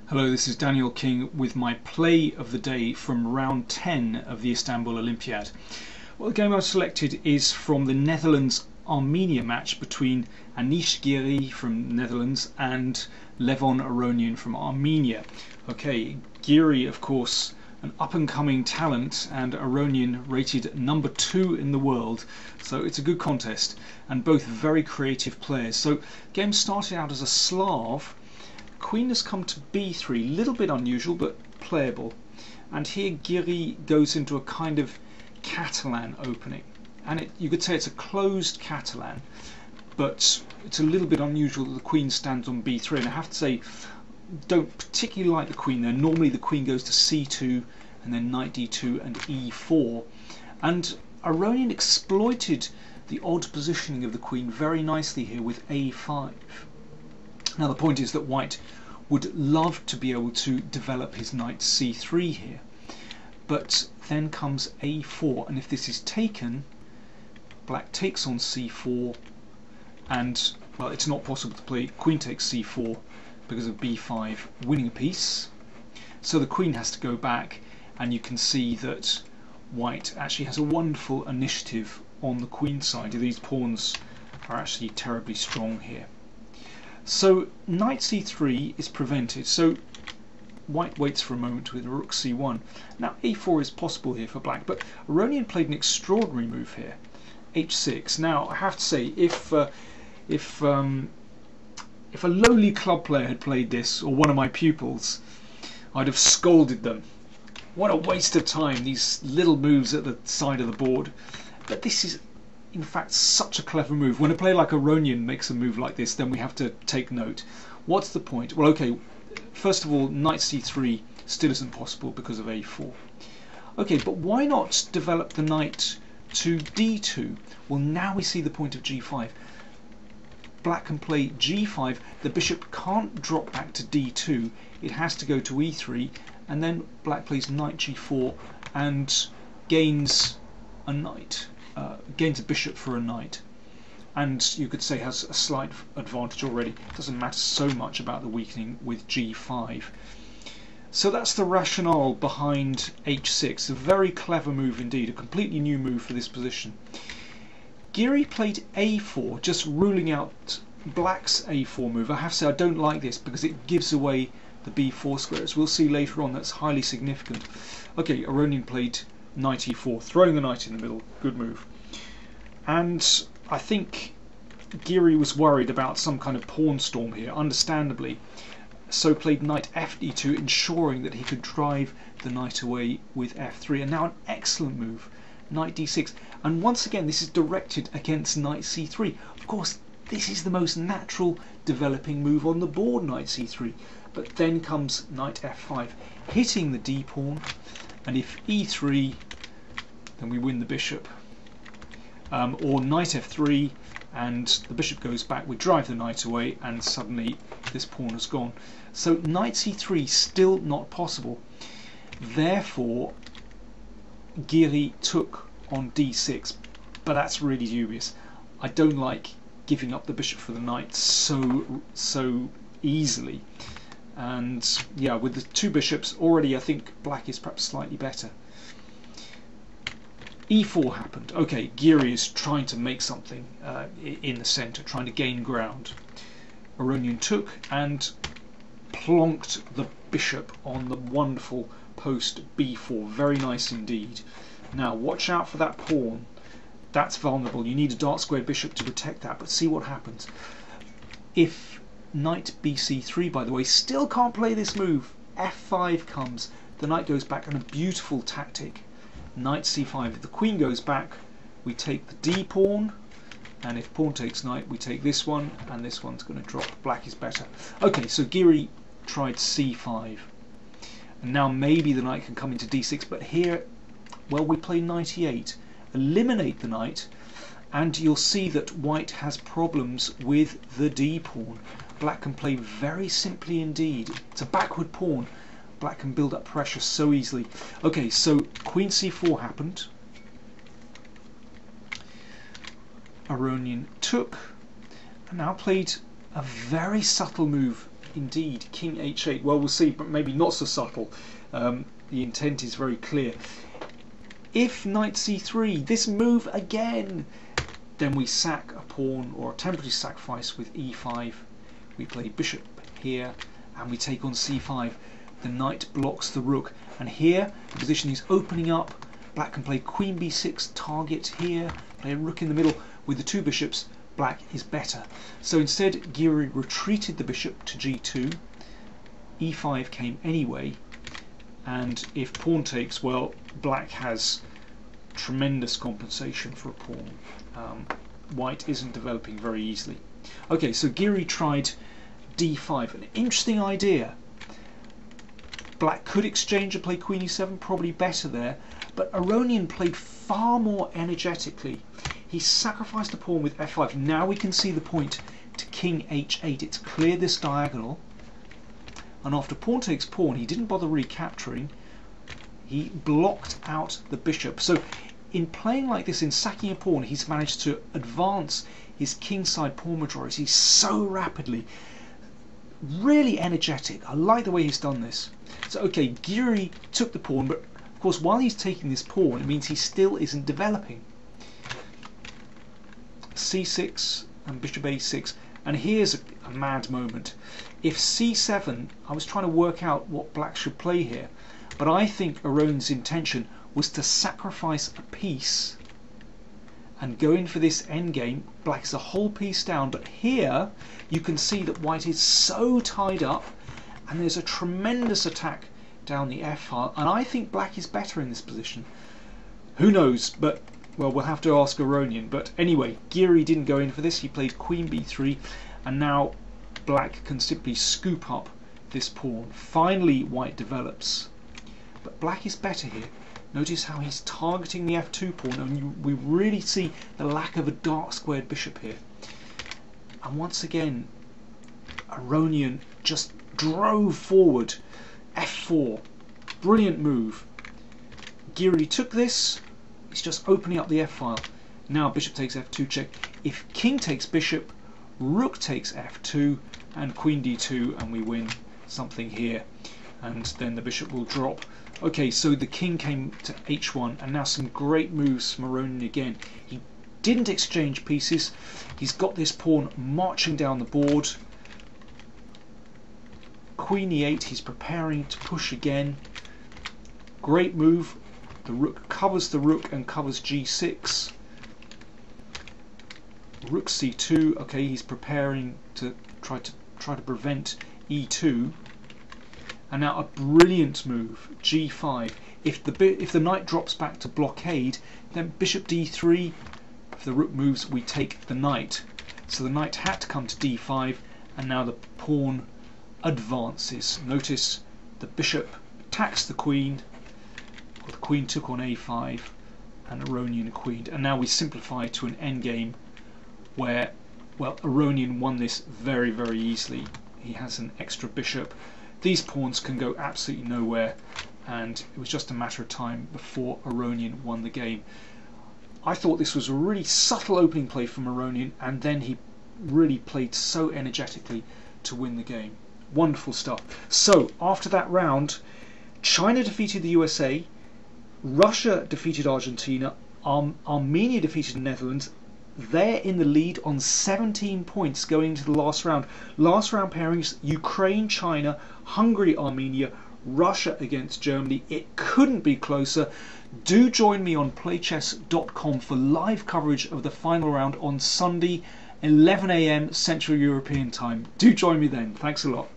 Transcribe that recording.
Hello, this is Daniel King with my play of the day from round 10 of the Istanbul Olympiad. Well, the game I've selected is from the Netherlands-Armenia match between Anish Giri from Netherlands and Giri-Aronian from Armenia. Okay, Giri, of course, an up-and-coming talent, and Aronian rated number 2 in the world, so it's a good contest, and both very creative players. So, game started out as a Slav. Queen has come to b3, little bit unusual but playable, and here Giri goes into a kind of Catalan opening, and you could say it's a closed Catalan, but it's a little bit unusual that the Queen stands on b3, and I have to say, don't particularly like the Queen there. Normally the Queen goes to c2 and then knight d2 and e4, and Aronian exploited the odd positioning of the Queen very nicely here with a5. Now the point is that White would love to be able to develop his knight c3 here, but then comes a4, and if this is taken, Black takes on c4, and well, it's not possible to play Queen takes c4 because of b5 winning a piece, so the Queen has to go back, and you can see that White actually has a wonderful initiative on the Queen side. These pawns are actually terribly strong here. So knight c3 is prevented, so White waits for a moment with rook c1. Now a4 is possible here for Black, but Aronian played an extraordinary move here, h6. Now I have to say, if a lowly club player had played this, or one of my pupils, I'd have scolded them. What a waste of time, these little moves at the side of the board. But this is in fact such a clever move. When a player like Aronian makes a move like this, then we have to take note. What's the point? Well, okay, first of all, knight c3 still isn't possible because of a4. Okay, but why not develop the knight to d2? Well, now we see the point of g5. Black can play g5, the bishop can't drop back to d2, it has to go to e3, and then Black plays knight g4 and gains a knight. Gains a bishop for a knight, and you could say has a slight advantage already. It doesn't matter so much about the weakening with g5. So that's the rationale behind h6. A very clever move indeed, a completely new move for this position. Giri played a4, just ruling out Black's a4 move. I have to say I don't like this because it gives away the b4 square. As we'll see later on, that's highly significant. Okay, Aronian played knight e4, throwing the knight in the middle, good move. And I think Giri was worried about some kind of pawn storm here, understandably, so played knight fd2, ensuring that he could drive the knight away with f3, and now an excellent move, knight d6, and once again this is directed against knight c3. Of course, this is the most natural developing move on the board, knight c3, but then comes knight f5, hitting the d pawn, and if e3, then we win the bishop, or knight f3 and the bishop goes back, we drive the knight away, and suddenly this pawn has gone. So knight c3 still not possible, therefore Giri took on d6, but that's really dubious. I don't like giving up the bishop for the knight so easily, and yeah, with the two bishops already I think Black is perhaps slightly better. e4 happened. Okay, Giri is trying to make something in the centre, trying to gain ground. Aronian took and plonked the bishop on the wonderful post b4. Very nice indeed. Now watch out for that pawn. That's vulnerable. You need a dark square bishop to protect that, but see what happens. If knight bc3, by the way, still can't play this move, f5 comes, the knight goes back, and a beautiful tactic. Knight c5, if the queen goes back, we take the d pawn, and if pawn takes knight, we take this one, and this one's going to drop. Black is better. Okay, so Giri tried c5, and now maybe the knight can come into d6, but here, well, we play knight e8, eliminate the knight, and you'll see that White has problems with the d pawn. Black can play very simply indeed. It's a backward pawn. Black can build up pressure so easily. Okay, so queen c4 happened. Aronian took, and now played a very subtle move indeed. King h8. Well, we'll see, but maybe not so subtle. The intent is very clear. If knight c3, this move again, then we sack a pawn or a temporary sacrifice with e5. We play bishop here and we take on c5. The knight blocks the rook, and here the position is opening up. Black can play queen b6, target here, play a rook in the middle. With the two bishops, black is better. So instead, Giri retreated the bishop to g2. e5 came anyway, and if pawn takes, well, black has tremendous compensation for a pawn. White isn't developing very easily. Okay, so Giri tried d5, an interesting idea. Black could exchange and play queen e7, probably better there, but Aronian played far more energetically. He sacrificed a pawn with f5. Now we can see the point to king h8. It's cleared this diagonal, and after pawn takes pawn, he didn't bother recapturing. He blocked out the bishop. So in playing like this, in sacking a pawn, he's managed to advance his kingside pawn majority so rapidly. Really energetic. I like the way he's done this. So okay, Giri took the pawn, but of course while he's taking this pawn, it means he still isn't developing. c6 and bishop a6, and here's a mad moment. If c7, I was trying to work out what black should play here, but I think Aronian's intention was to sacrifice a piece and go in for this endgame. Black is a whole piece down, but here you can see that white is so tied up, and there's a tremendous attack down the f file, and I think black is better in this position. Who knows, but well, we'll have to ask Aronian. But anyway, Giri didn't go in for this. He played queen b3, and now black can simply scoop up this pawn. Finally white develops, but black is better here. Notice how he's targeting the f2 pawn, and we really see the lack of a dark squared bishop here. And once again, Aronian just drove forward. f4, brilliant move. Giri took this. He's just opening up the f file. Now bishop takes f2 check. If king takes bishop, rook takes f2, and queen d2, and we win something here. And then the bishop will drop. Okay, so the king came to h1, and now some great moves from Aronian again. He didn't exchange pieces. He's got this pawn marching down the board. Queen e8, he's preparing to push again. Great move. The rook covers the rook and covers g6. Rook c2. Okay, he's preparing to try to prevent e2. And now a brilliant move, g5. If the knight drops back to blockade, then bishop d3. If the rook moves, we take the knight. So the knight had to come to d5, and now the pawn advances. Notice the bishop attacks the queen. The queen took on a5, and Aronian queened. And now we simplify to an endgame where, well, Aronian won this very, very easily. He has an extra bishop. These pawns can go absolutely nowhere, and it was just a matter of time before Aronian won the game. I thought this was a really subtle opening play from Aronian, and then he really played so energetically to win the game. Wonderful stuff. So after that round, China defeated the USA, Russia defeated Argentina, Armenia defeated the Netherlands. They're in the lead on 17 points going into the last round. Last round pairings: Ukraine, China, Hungary, Armenia, Russia against Germany. It couldn't be closer. Do join me on playchess.com for live coverage of the final round on Sunday, 11 AM Central European time. Do join me then. Thanks a lot.